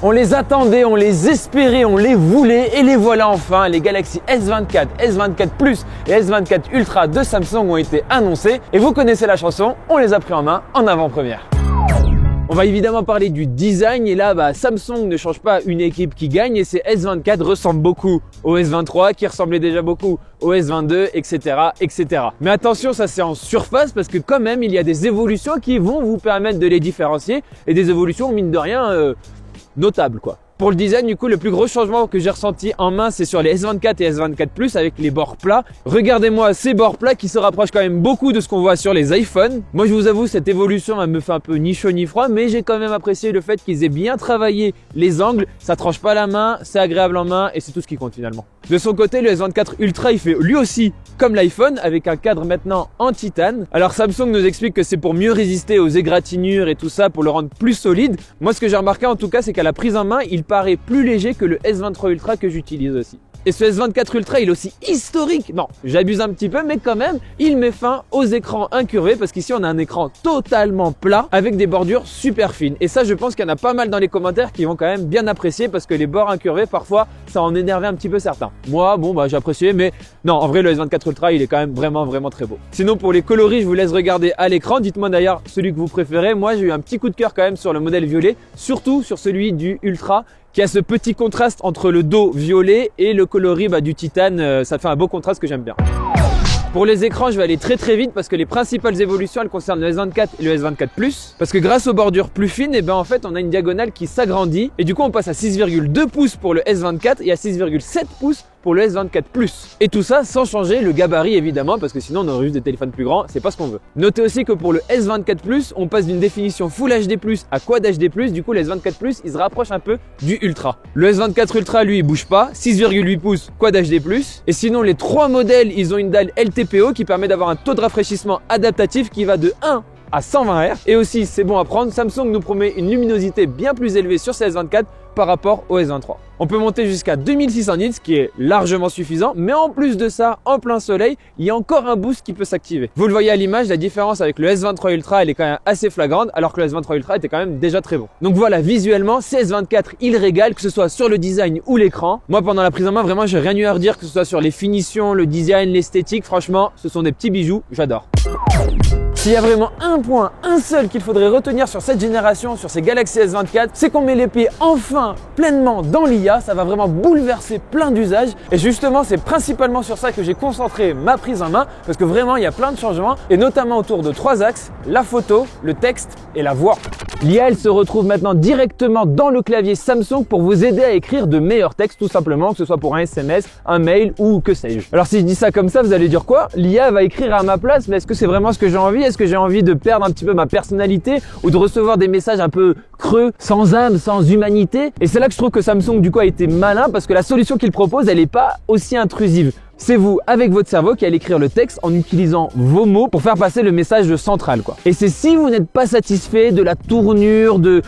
On les attendait, on les espérait, on les voulait et les voilà enfin. Les Galaxy S24, S24 Plus et S24 Ultra de Samsung ont été annoncés. Et vous connaissez la chanson, on les a pris en main en avant-première. On va évidemment parler du design et là Samsung ne change pas une équipe qui gagne et ces S24 ressemblent beaucoup au S23 qui ressemblait déjà beaucoup au S22 etc. Mais attention, ça c'est en surface parce que quand même il y a des évolutions qui vont vous permettre de les différencier et des évolutions mine de rien notables quoi. Pour le design, du coup, le plus gros changement que j'ai ressenti en main, c'est sur les S24 et S24 Plus avec les bords plats. Regardez-moi ces bords plats qui se rapprochent quand même beaucoup de ce qu'on voit sur les iPhones. Moi, je vous avoue, cette évolution, elle me fait un peu ni chaud ni froid, mais j'ai quand même apprécié le fait qu'ils aient bien travaillé les angles. Ça tranche pas la main, c'est agréable en main et c'est tout ce qui compte finalement. De son côté, le S24 Ultra, il fait lui aussi comme l'iPhone avec un cadre maintenant en titane. Alors Samsung nous explique que c'est pour mieux résister aux égratignures et tout ça, pour le rendre plus solide. Moi, ce que j'ai remarqué en tout cas, c'est qu'à la prise en main, il paraît plus léger que le S23 Ultra que j'utilise aussi. Et ce S24 Ultra, il est aussi historique. Non, j'abuse un petit peu, mais quand même, il met fin aux écrans incurvés parce qu'ici, on a un écran totalement plat avec des bordures super fines. Et ça, je pense qu'il y en a pas mal dans les commentaires qui vont quand même bien apprécier parce que les bords incurvés, parfois, ça en énervait un petit peu certains. Moi, j'ai apprécié, mais non, en vrai, le S24 Ultra, il est quand même vraiment très beau. Sinon, pour les coloris, je vous laisse regarder à l'écran. Dites-moi d'ailleurs celui que vous préférez. Moi, j'ai eu un petit coup de cœur quand même sur le modèle violet, surtout sur celui du Ultra, qui a ce petit contraste entre le dos violet et le coloris du titane. Ça fait un beau contraste que j'aime bien. Pour les écrans, je vais aller très vite parce que les principales évolutions, elles concernent le S24 et le S24 Plus. Parce que grâce aux bordures plus fines, en fait, on a une diagonale qui s'agrandit. Et du coup, on passe à 6,2 pouces pour le S24 et à 6,7 pouces pour le S24 Plus. Et tout ça sans changer le gabarit évidemment, parce que sinon on aurait juste des téléphones plus grands, c'est pas ce qu'on veut. Notez aussi que pour le S24 Plus, on passe d'une définition Full HD+, à Quad HD+, du coup le S24 Plus, il se rapproche un peu du Ultra. Le S24 Ultra, lui, il bouge pas, 6,8 pouces Quad HD+, et sinon les trois modèles, ils ont une dalle LTPO qui permet d'avoir un taux de rafraîchissement adaptatif qui va de 1 à 120 Hz. Et aussi, c'est bon à prendre, Samsung nous promet une luminosité bien plus élevée sur ces S24 par rapport au S23. On peut monter jusqu'à 2600 nits, ce qui est largement suffisant, mais en plus de ça, en plein soleil, il y a encore un boost qui peut s'activer. Vous le voyez à l'image, la différence avec le S23 Ultra, elle est quand même assez flagrante, alors que le S23 Ultra était quand même déjà très bon. Donc voilà, visuellement, ces S24, ils régalent, que ce soit sur le design ou l'écran. Moi, pendant la prise en main, vraiment, j'ai rien eu à redire, que ce soit sur les finitions, le design, l'esthétique. Franchement, ce sont des petits bijoux, j'adore. S'il y a vraiment un seul qu'il faudrait retenir sur cette génération, sur ces Galaxy S24, c'est qu'on met les pieds enfin pleinement dans l'IA. Ça va vraiment bouleverser plein d'usages. Et justement, c'est principalement sur ça que j'ai concentré ma prise en main parce que vraiment, il y a plein de changements et notamment autour de trois axes, la photo, le texte et la voix. L'IA, elle se retrouve maintenant directement dans le clavier Samsung pour vous aider à écrire de meilleurs textes, tout simplement, que ce soit pour un SMS, un mail ou que sais-je. Alors si je dis ça comme ça, vous allez dire quoi? L'IA va écrire à ma place, mais est-ce que c'est vraiment ce que j'ai envie? Est-ce que j'ai envie de perdre un petit peu ma personnalité ou de recevoir des messages un peu creux, sans âme, sans humanité? Et c'est là que je trouve que Samsung du coup a été malin parce que la solution qu'il propose, elle n'est pas aussi intrusive. C'est vous, avec votre cerveau, qui allez écrire le texte en utilisant vos mots pour faire passer le message central, quoi. Et c'est si vous n'êtes pas satisfait de la tournure, du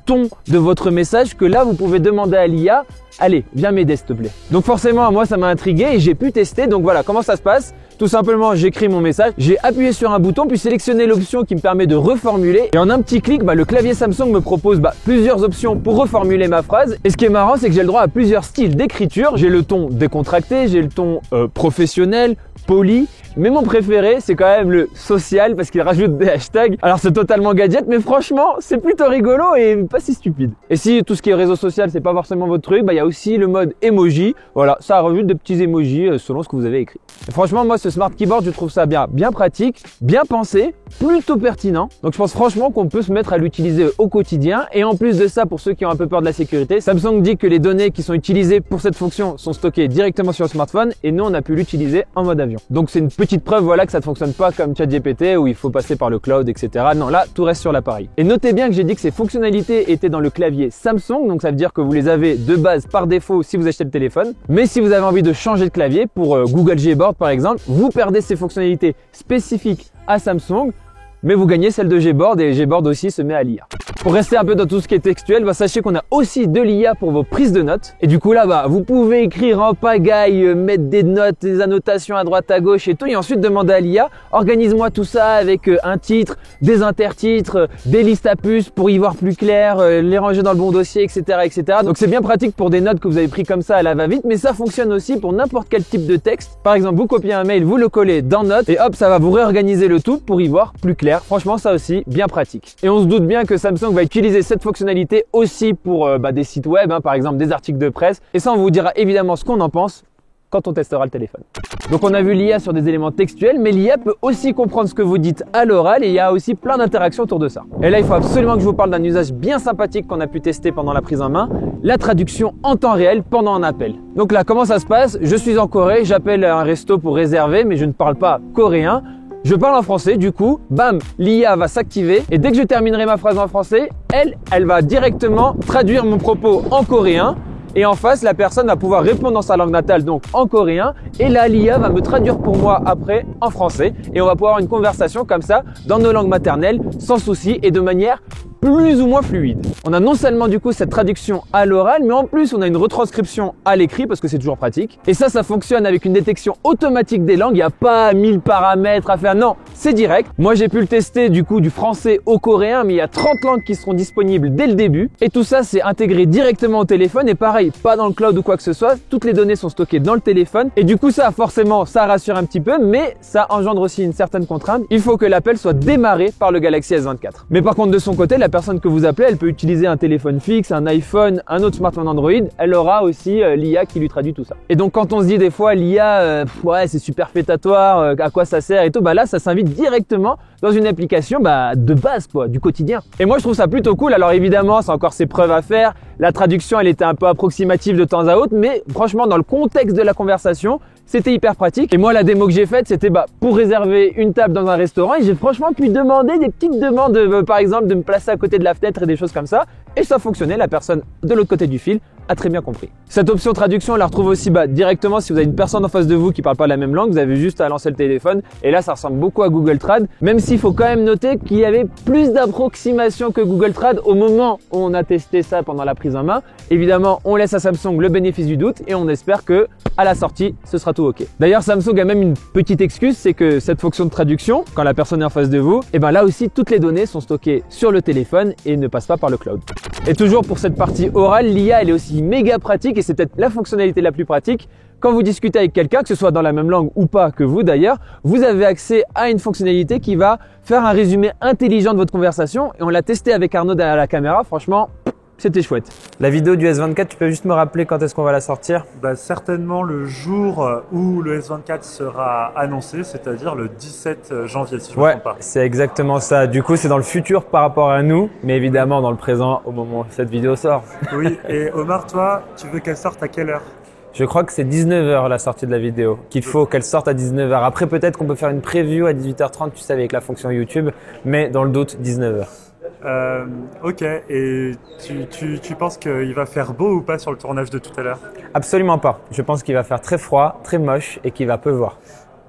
ton de votre message que là, vous pouvez demander à l'IA, allez, viens m'aider s'il te plaît. Donc forcément, moi, ça m'a intrigué et j'ai pu tester. Donc voilà, comment ça se passe? Tout simplement, j'écris mon message, j'ai appuyé sur un bouton, puis sélectionné l'option qui me permet de reformuler. Et en un petit clic, le clavier Samsung me propose plusieurs options pour reformuler ma phrase. Et ce qui est marrant, c'est que j'ai le droit à plusieurs styles d'écriture. J'ai le ton décontracté, j'ai le ton professionnel, poli. Mais mon préféré, c'est quand même le social parce qu'il rajoute des hashtags. Alors c'est totalement gadget, mais franchement, c'est plutôt rigolo et pas si stupide. Et si tout ce qui est réseau social, c'est pas forcément votre truc, il y a aussi le mode emoji. Voilà, ça rajoute des petits emojis selon ce que vous avez écrit. Et franchement, moi, ce smart keyboard, je trouve ça bien pratique, bien pensé, plutôt pertinent. Donc je pense franchement qu'on peut se mettre à l'utiliser au quotidien. Et en plus de ça, pour ceux qui ont un peu peur de la sécurité, Samsung dit que les données qui sont utilisées pour cette fonction sont stockées directement sur le smartphone et nous, on a pu l'utiliser en mode avion. Donc c'est une petite preuve que ça ne fonctionne pas comme ChatGPT où il faut passer par le cloud, etc. Non, là, tout reste sur l'appareil. Et notez bien que j'ai dit que ces fonctionnalités étaient dans le clavier Samsung, donc ça veut dire que vous les avez de base par défaut si vous achetez le téléphone. Mais si vous avez envie de changer de clavier pour Google Gboard par exemple, vous perdez ces fonctionnalités spécifiques à Samsung. mais vous gagnez celle de Gboard et Gboard aussi se met à lire. Pour rester un peu dans tout ce qui est textuel, sachez qu'on a aussi de l'IA pour vos prises de notes. Et du coup là, vous pouvez écrire en pagaille, mettre des notes, des annotations à droite à gauche et tout, et ensuite demander à l'IA, organise-moi tout ça avec un titre, des intertitres, des listes à puces pour y voir plus clair, les ranger dans le bon dossier, etc., etc. Donc c'est bien pratique pour des notes que vous avez pris comme ça à la va-vite, mais ça fonctionne aussi pour n'importe quel type de texte. Par exemple, vous copiez un mail, vous le collez dans Notes et hop, ça va vous réorganiser le tout pour y voir plus clair. Franchement, ça aussi, bien pratique. Et on se doute bien que Samsung va utiliser cette fonctionnalité aussi pour des sites web, par exemple des articles de presse. Et ça, on vous dira évidemment ce qu'on en pense quand on testera le téléphone. Donc on a vu l'IA sur des éléments textuels, mais l'IA peut aussi comprendre ce que vous dites à l'oral et il y a aussi plein d'interactions autour de ça. Et là, il faut absolument que je vous parle d'un usage bien sympathique qu'on a pu tester pendant la prise en main, la traduction en temps réel pendant un appel. Donc là, comment ça se passe? Je suis en Corée, j'appelle un resto pour réserver, mais je ne parle pas coréen. Je parle en français, du coup, bam, l'IA va s'activer et dès que je terminerai ma phrase en français, elle va directement traduire mon propos en coréen. Et en face, la personne va pouvoir répondre dans sa langue natale, donc en coréen. Et là, l'IA va me traduire pour moi après en français. Et on va pouvoir avoir une conversation comme ça dans nos langues maternelles, sans souci et de manière plus ou moins fluide. On a non seulement du coup cette traduction à l'oral, mais en plus on a une retranscription à l'écrit parce que c'est toujours pratique. Et ça fonctionne avec une détection automatique des langues. Il n'y a pas 1000 paramètres à faire. Non, c'est direct. Moi, j'ai pu le tester du coup du français au coréen, mais il y a 30 langues qui seront disponibles dès le début. Et tout ça, c'est intégré directement au téléphone. Et pareil, pas dans le cloud ou quoi que ce soit. Toutes les données sont stockées dans le téléphone. Et du coup, ça, forcément, ça rassure un petit peu, mais ça engendre aussi une certaine contrainte. Il faut que l'appel soit démarré par le Galaxy S24. Mais par contre, de son côté, la personne que vous appelez, elle peut utiliser un téléphone fixe, un iPhone, un autre smartphone Android. Elle aura aussi l'IA qui lui traduit tout ça. Et donc, quand on se dit des fois l'IA, ouais, c'est superfétatoire, à quoi ça sert et tout, là, ça s'invite directement dans une application de base, quoi, du quotidien. Et moi, je trouve ça plutôt cool. Alors évidemment, c'est encore ses preuves à faire. La traduction, elle était un peu approximative de temps à autre, mais franchement, dans le contexte de la conversation, c'était hyper pratique. Et moi, la démo que j'ai faite, c'était pour réserver une table dans un restaurant. Et j'ai franchement pu demander des petites demandes, par exemple, de me placer à côté de la fenêtre et des choses comme ça. Et ça fonctionnait. La personne de l'autre côté du fil a très bien compris. Cette option traduction, on la retrouve aussi directement si vous avez une personne en face de vous qui parle pas la même langue. Vous avez juste à lancer le téléphone. Et là, ça ressemble beaucoup à Google Trad. Même s'il faut quand même noter qu'il y avait plus d'approximation que Google Trad au moment où on a testé ça pendant la prise en main. Évidemment, on laisse à Samsung le bénéfice du doute et on espère que à la sortie, ce sera tout OK. D'ailleurs, Samsung a même une petite excuse, c'est que cette fonction de traduction, quand la personne est en face de vous, là aussi, toutes les données sont stockées sur le téléphone et ne passent pas par le cloud. Et toujours pour cette partie orale, l'IA, elle est aussi méga pratique et c'est peut-être la fonctionnalité la plus pratique. Quand vous discutez avec quelqu'un, que ce soit dans la même langue ou pas que vous d'ailleurs, vous avez accès à une fonctionnalité qui va faire un résumé intelligent de votre conversation et on l'a testé avec Arnaud derrière la caméra, franchement, c'était chouette. La vidéo du S24, tu peux juste me rappeler quand est-ce qu'on va la sortir? Certainement le jour où le S24 sera annoncé, c'est-à-dire le 17 janvier, si je ne me trompe pas. C'est exactement ça. Du coup, c'est dans le futur par rapport à nous, mais évidemment dans le présent au moment où cette vidéo sort. Oui, et Omar, toi, tu veux qu'elle sorte à quelle heure? Je crois que c'est 19h la sortie de la vidéo, qu'il faut qu'elle sorte à 19h. Après, peut-être qu'on peut faire une preview à 18h30, tu sais, avec la fonction YouTube, mais dans le doute, 19h. Ok, et tu penses qu'il va faire beau ou pas sur le tournage de tout à l'heure? Absolument pas. Je pense qu'il va faire très froid, très moche et qu'il va pleuvoir.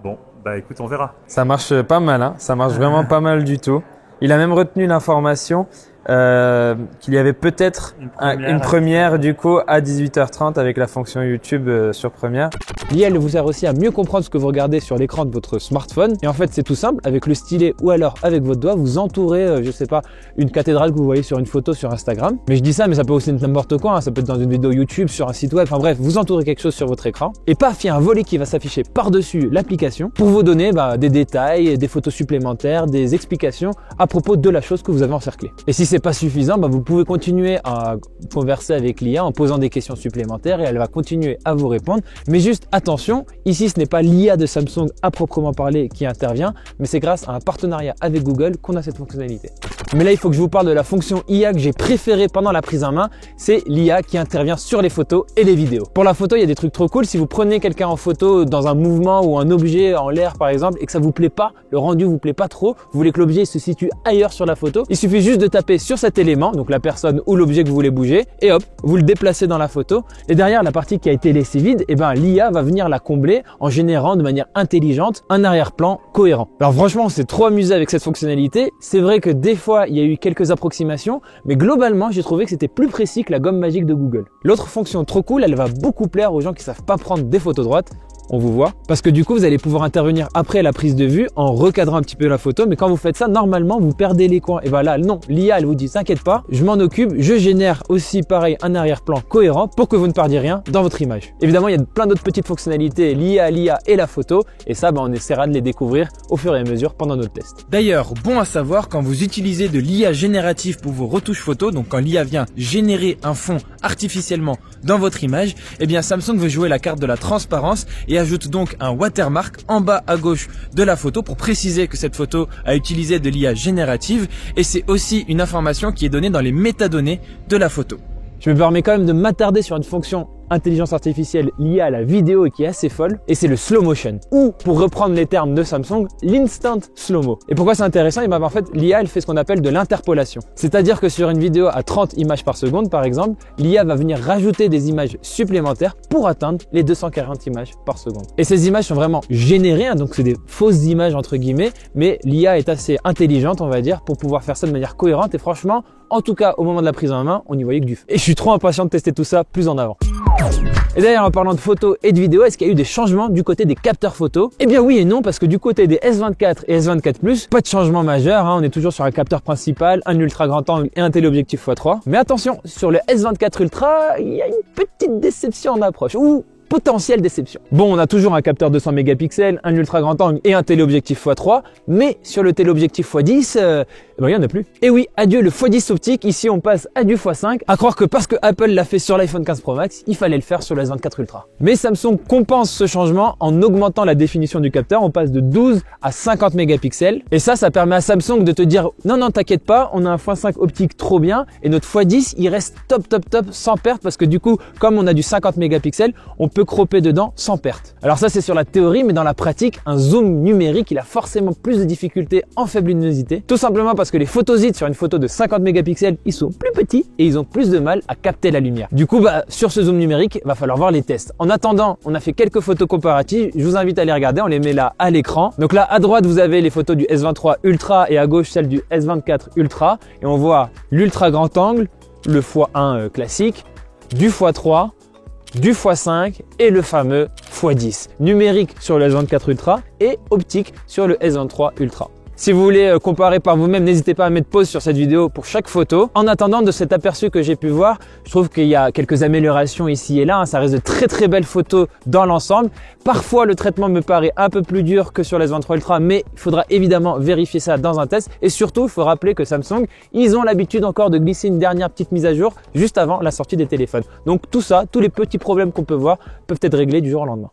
Bon, écoute, on verra. Ça marche pas mal, hein. Ça marche vraiment pas mal du tout. Il a même retenu l'information qu'il y avait peut-être une première du coup à 18h30 avec la fonction YouTube sur Premiere. L'IA vous sert aussi à mieux comprendre ce que vous regardez sur l'écran de votre smartphone. Et en fait, c'est tout simple. Avec le stylet ou alors avec votre doigt, vous entourez, je sais pas, une cathédrale que vous voyez sur une photo sur Instagram. Mais je dis ça, mais ça peut aussi être n'importe quoi. Hein. Ça peut être dans une vidéo YouTube, sur un site web. Enfin bref, vous entourez quelque chose sur votre écran. Et paf, il y a un volet qui va s'afficher par-dessus l'application pour vous donner des détails, des photos supplémentaires, des explications à propos de la chose que vous avez encerclée. Et si c'est pas suffisant, vous pouvez continuer à converser avec l'IA en posant des questions supplémentaires et elle va continuer à vous répondre. Mais juste attention, ici ce n'est pas l'IA de Samsung à proprement parler qui intervient, mais c'est grâce à un partenariat avec Google qu'on a cette fonctionnalité. Mais là, il faut que je vous parle de la fonction IA que j'ai préférée pendant la prise en main, c'est l'IA qui intervient sur les photos et les vidéos. Pour la photo, il y a des trucs trop cool. Si vous prenez quelqu'un en photo dans un mouvement ou un objet en l'air par exemple et que ça vous plaît pas, le rendu vous plaît pas trop, vous voulez que l'objet se situe ailleurs sur la photo, il suffit juste de taper appuyez sur cet élément, donc la personne ou l'objet que vous voulez bouger, et hop, vous le déplacez dans la photo. Et derrière, la partie qui a été laissée vide, eh ben, l'IA va venir la combler en générant de manière intelligente un arrière-plan cohérent. Alors franchement, on s'est trop amusé avec cette fonctionnalité. C'est vrai que des fois, il y a eu quelques approximations, mais globalement, j'ai trouvé que c'était plus précis que la gomme magique de Google. L'autre fonction trop cool, elle va beaucoup plaire aux gens qui savent pas prendre des photos droites. On vous voit. Parce que du coup, vous allez pouvoir intervenir après la prise de vue en recadrant un petit peu la photo. Mais quand vous faites ça, normalement, vous perdez les coins. Et ben là, non, l'IA, elle vous dit, t'inquiète pas, je m'en occupe. Je génère aussi, pareil, un arrière-plan cohérent pour que vous ne perdiez rien dans votre image. Évidemment, il y a plein d'autres petites fonctionnalités liées à l'IA et la photo. Et ça, on essaiera de les découvrir au fur et à mesure pendant notre test. D'ailleurs, bon à savoir, quand vous utilisez de l'IA générative pour vos retouches photos, donc quand l'IA vient générer un fond artificiellement dans votre image, eh bien Samsung veut jouer la carte de la transparence et ajoute donc un watermark en bas à gauche de la photo pour préciser que cette photo a utilisé de l'IA générative, et c'est aussi une information qui est donnée dans les métadonnées de la photo. Je me permets quand même de m'attarder sur une fonction intelligence artificielle liée à la vidéo et qui est assez folle, et c'est le slow motion, ou pour reprendre les termes de Samsung, l'instant slow-mo. Et pourquoi c'est intéressant? Et ben en fait, l'IA elle fait ce qu'on appelle de l'interpolation. C'est-à-dire que sur une vidéo à 30 images par seconde par exemple, l'IA va venir rajouter des images supplémentaires pour atteindre les 240 images par seconde. Et ces images sont vraiment générées, donc c'est des fausses images entre guillemets, mais l'IA est assez intelligente, on va dire, pour pouvoir faire ça de manière cohérente, et franchement, en tout cas au moment de la prise en main, on n'y voyait que du feu. Et je suis trop impatient de tester tout ça plus en avant. Et d'ailleurs, en parlant de photos et de vidéos, est-ce qu'il y a eu des changements du côté des capteurs photos? Eh bien oui et non, parce que du côté des S24 et S24+, pas de changement majeur, on est toujours sur un capteur principal, un ultra grand angle et un téléobjectif x3. Mais attention, sur le S24 Ultra, il y a une petite déception en approche, ou potentielle déception. Bon, on a toujours un capteur 200 mégapixels, un ultra grand angle et un téléobjectif x3, mais sur le téléobjectif x10, il n'y en a plus. Et oui, adieu le x10 optique, ici on passe à du x5, à croire que parce que Apple l'a fait sur l'iPhone 15 Pro Max, il fallait le faire sur le S24 Ultra. Mais Samsung compense ce changement en augmentant la définition du capteur, on passe de 12 à 50 mégapixels, et ça permet à Samsung de te dire, non, t'inquiète pas, on a un x5 optique trop bien, et notre x10, il reste top, sans perte, parce que du coup, comme on a du 50 mégapixels, on peut cropper dedans sans perte. Alors ça c'est sur la théorie, mais dans la pratique, un zoom numérique il a forcément plus de difficultés en faible luminosité, tout simplement parce que les photosites sur une photo de 50 mégapixels ils sont plus petits et ils ont plus de mal à capter la lumière. Du coup sur ce zoom numérique va falloir voir les tests. En attendant, on a fait quelques photos comparatives, je vous invite à les regarder, on les met là à l'écran. Donc là à droite vous avez les photos du S23 Ultra et à gauche celle du S24 Ultra, et on voit l'ultra grand angle, le x1 classique, du x3, du x5 et le fameux x10 numérique sur le S24 Ultra et optique sur le S23 Ultra. Si vous voulez comparer par vous-même, n'hésitez pas à mettre pause sur cette vidéo pour chaque photo. En attendant, de cet aperçu que j'ai pu voir, je trouve qu'il y a quelques améliorations ici et là. Ça reste de très belles photos dans l'ensemble. Parfois, le traitement me paraît un peu plus dur que sur les S23 Ultra, mais il faudra évidemment vérifier ça dans un test. Et surtout, il faut rappeler que Samsung, ils ont l'habitude encore de glisser une dernière petite mise à jour juste avant la sortie des téléphones. Donc tout ça, tous les petits problèmes qu'on peut voir peuvent être réglés du jour au lendemain.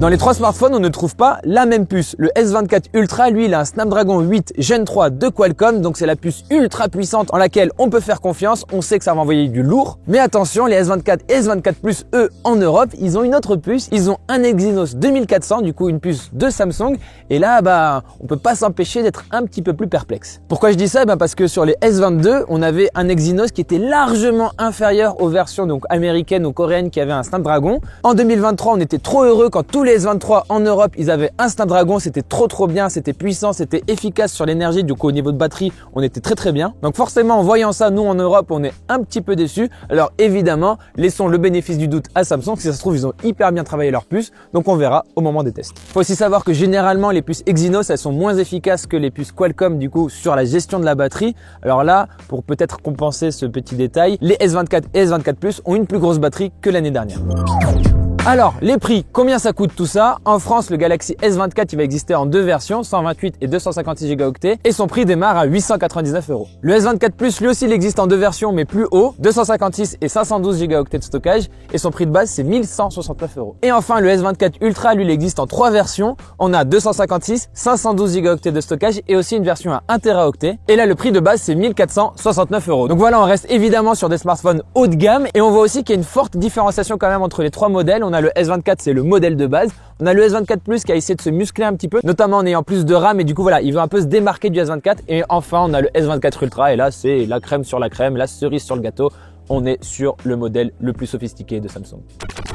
Dans les trois smartphones, on ne trouve pas la même puce. Le S24 Ultra, lui, il a un Snapdragon 8 Gen 3 de Qualcomm, donc c'est la puce ultra puissante en laquelle on peut faire confiance. On sait que ça va envoyer du lourd. Mais attention, les S24 et S24 Plus, eux, en Europe, ils ont une autre puce. Ils ont un Exynos 2400, du coup une puce de Samsung. Et là, on peut pas s'empêcher d'être un petit peu plus perplexe. Pourquoi je dis ça? Parce que sur les S22, on avait un Exynos qui était largement inférieur aux versions donc américaines ou coréennes qui avaient un Snapdragon. En 2023, on était trop heureux quand tous les S23 en Europe, ils avaient un Snapdragon, c'était trop bien, c'était puissant, c'était efficace sur l'énergie, du coup au niveau de batterie, on était très bien. Donc forcément, en voyant ça, nous en Europe, on est un petit peu déçus. Alors évidemment, laissons le bénéfice du doute à Samsung, si ça se trouve, ils ont hyper bien travaillé leur puce, donc on verra au moment des tests. Faut aussi savoir que généralement, les puces Exynos, elles sont moins efficaces que les puces Qualcomm, du coup, sur la gestion de la batterie. Alors là, pour peut-être compenser ce petit détail, les S24 et S24 Plus ont une plus grosse batterie que l'année dernière. Alors, les prix, combien ça coûte tout ça? En France, le Galaxy S24, il va exister en deux versions, 128 et 256 Go, et son prix démarre à 899 €. Le S24 Plus, lui aussi, il existe en deux versions, mais plus haut, 256 et 512 Go de stockage, et son prix de base, c'est 1169 €. Et enfin, le S24 Ultra, lui, il existe en trois versions. On a 256, 512 Go de stockage, et aussi une version à 1 Teraoctet. Et là, le prix de base, c'est 1469 €. Donc voilà, on reste évidemment sur des smartphones haut de gamme, et on voit aussi qu'il y a une forte différenciation quand même entre les trois modèles. On a le S24, c'est le modèle de base. On a le S24 Plus qui a essayé de se muscler un petit peu, notamment en ayant plus de RAM et du coup voilà, il veut un peu se démarquer du S24. Et enfin, on a le S24 Ultra et là, c'est la crème sur la crème, la cerise sur le gâteau. On est sur le modèle le plus sophistiqué de Samsung.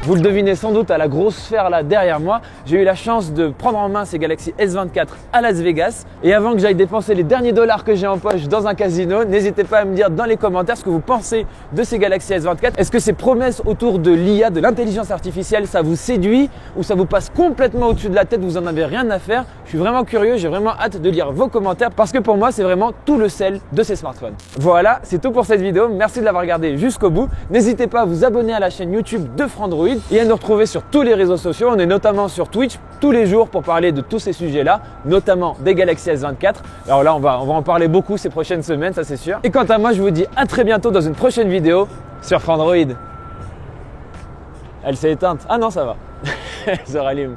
Vous le devinez sans doute à la grosse sphère là derrière moi, j'ai eu la chance de prendre en main ces Galaxy S24 à Las Vegas. Et avant que j'aille dépenser les derniers dollars que j'ai en poche dans un casino, n'hésitez pas à me dire dans les commentaires ce que vous pensez de ces Galaxy S24. Est-ce que ces promesses autour de l'IA, de l'intelligence artificielle, ça vous séduit ou ça vous passe complètement au-dessus de la tête, vous en avez rien à faire? Je suis vraiment curieux, j'ai vraiment hâte de lire vos commentaires parce que pour moi, c'est vraiment tout le sel de ces smartphones. Voilà, c'est tout pour cette vidéo. Merci de l'avoir regardé jusqu'au bout. N'hésitez pas à vous abonner à la chaîne YouTube de Frandroid et à nous retrouver sur tous les réseaux sociaux. On est notamment sur Twitch tous les jours pour parler de tous ces sujets-là, notamment des Galaxy S24. Alors là, on va en parler beaucoup ces prochaines semaines, ça c'est sûr. Et quant à moi, je vous dis à très bientôt dans une prochaine vidéo sur Frandroid. Elle s'est éteinte. Ah non, ça va. Elle se rallume.